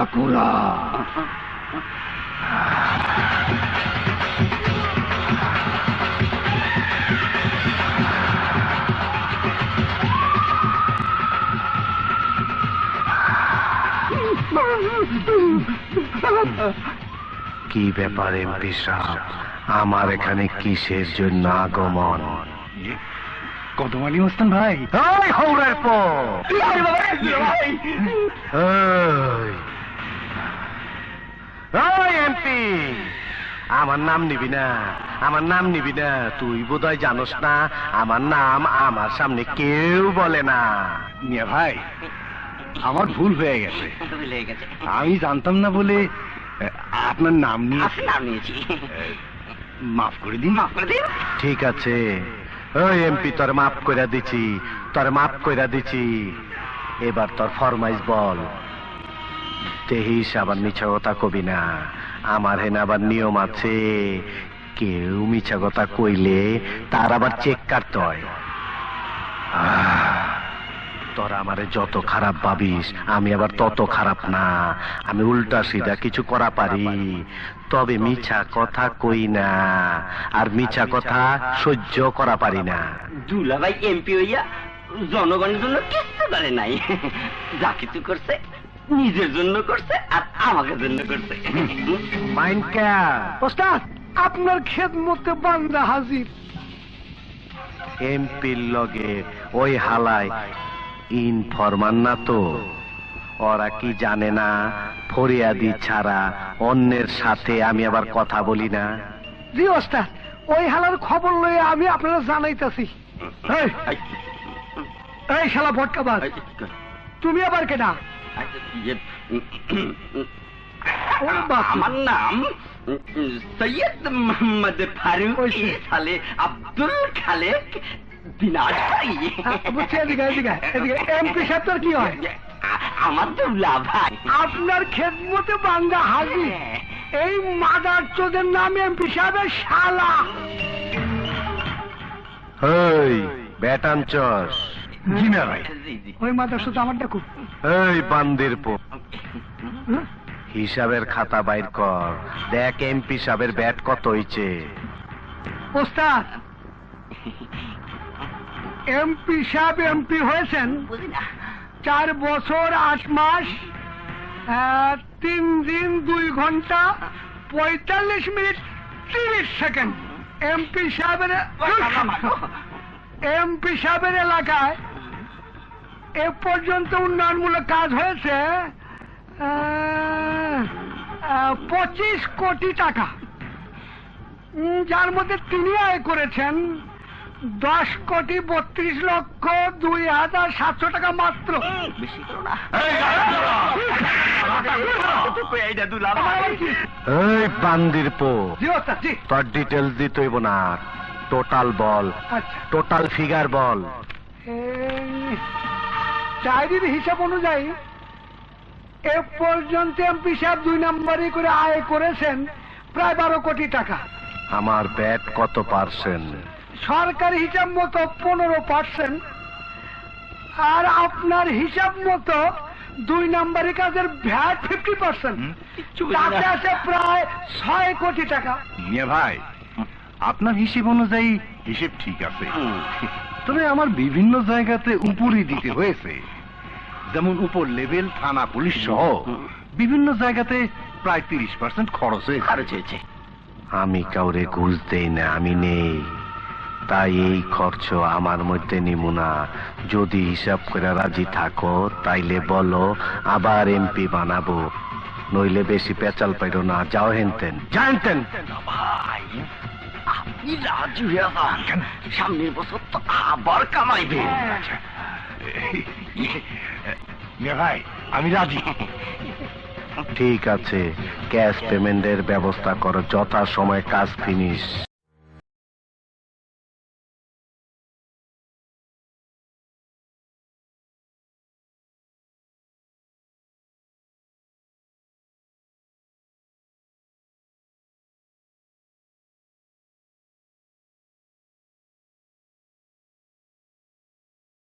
ঠাকুরা। কি ব্যাপার এমপি সাহেব, আমার এখানে কিসের জন্য আগমন? কদমালি মস্তান ভাই। ওই হাওড়ার পো, ওই এমপি, আমার নাম নিবি না, আমার নাম নিবি না। তুই বোধহয় জানোস না আমার নাম আমার সামনে কেউ বলে না। মিয়া ভাই, আমার ভুল হয়ে গেছে। আমি জানতাম না বলে আপনার নাম নিয়েছি। মাফ করে দিন। ঠিক আছে, ওই এমপি তোর মাফ কইরা দিছি, তোর মাফ কইরা দিছি। এবার তোর ফরমাইশ বল। দেহিস আবার মিছা কথা কবি না, আমার হেন আবার নিয়ম আছে। কেউ মিছা কথা কইলে তার আবার চেক কাটতে হয়। তোরা আমারে যত খারাপ ভাবিস, আমি আবার তত খারাপ না। আমি উল্টা সিধা কিছু করা পারি, তবে মিছা কথা কই না, আর মিছা কথা সহ্য করা পারি না। দুলাভাই এমপি হইয়া জনগণের জন্য কিছু করে নাই, যা কিছু করছে নিজের জন্য করছে আর আমাকে জন্য করছে। মাইন্ড কেয়ার ওস্তাদ, আপনার খেদমতে বান্দা হাজির। এমপির লগে ওই হালায় ইনফরমান না তো? ওরা কি জানে না ফরিয়াদি ছাড়া অন্যের সাথে আমি আবার কথা বলি না? জি ওস্তাদ, ওই হালার খবর লয়ে আমি আপনারা জানাইতাছি। এই শালা ভটকাবাজ, তুমি আবার কেডা? আমার নাম সৈয়দ মোহাম্মদ ফারুক সালে আব্দুল খালেক দিনাজপুরি। এমপি সাহেব কি হয়? আমার দুলা ভাই। আপনার খেদমতে বান্দা হাজির। এই মাদার চোদের নাম এমপি সাহেবের শালা। এই বেটানচস। জি না ভাই, ওই মাদার চোদ আমার ডাকু। এই বান্দির পো, হিসাবের খাতা বাইর কর, দেখ এমপি সাহেবের ব্যাট কত হইছে। ওস্তাদ, এমপি সাহেব এমপি হয়েছেন 4 বছর 8 মাস 3 দিন 2 ঘন্টা 45 মিনিট 30 সেকেন্ড। এমপি সাহেবের এলাকায় এ পর্যন্ত উন্নয়নমূলক কাজ হয়েছে 25 কোটি টাকা, যার মধ্যে তিনি আয় করেছেন 10 কোটি 32 লক্ষ 2,700 টাকা মাত্র। এই বান্দির পো, জি ওস্তাদ, জি। তোর ডিটেলস দিতে হইব না, টোটাল বল, আচ্ছা, টোটাল ফিগার বল। ডায়েরির হিসাব অনুযায়ী এ পর্যন্ত এমপি সাহেব 2 নম্বরই করে আয় করেছেন প্রায় 12 কোটি টাকা। আমার ব্যাট কত পার্সেন্ট? সরকারি হিসাব মতো 15%, আর আপনার হিসাব মতো 2 নম্বরই কাজের ভ্যাট 50%, তাতে আছে প্রায় 6 কোটি টাকা। মিয়া ভাই, আপনার হিসেব অনুযায়ী হিসেব ঠিক আছে, তবে আমার বিভিন্ন জায়গাতে উপরই দিতে হয়েছে। যেমন উপর লেভেল থানা পুলিশ সহ বিভিন্ন জায়গাতে প্রায় 30% খরচ হয়েছে। আমি কাউরে ঘুষ দেই না, আমি নেই, তাই এই খরচ আমার মধ্যে নিমু না। যদি হিসাব করে রাজি থাকো তাইলে বলো, আবার এমপি বানাবো, নইলে বেশি পেঁচাল পাইরো না। যাও হেনতেন, জানতেন ভাই, আপনি রাজু হয়ে যান, সামনের বছর তো আবার কামাইবে। মিয়া ভাই, আমি রাজি। ঠিক আছে, ক্যাশ পেমেন্টের ব্যবস্থা করো, যথা সময় কাজ ফিনিশ।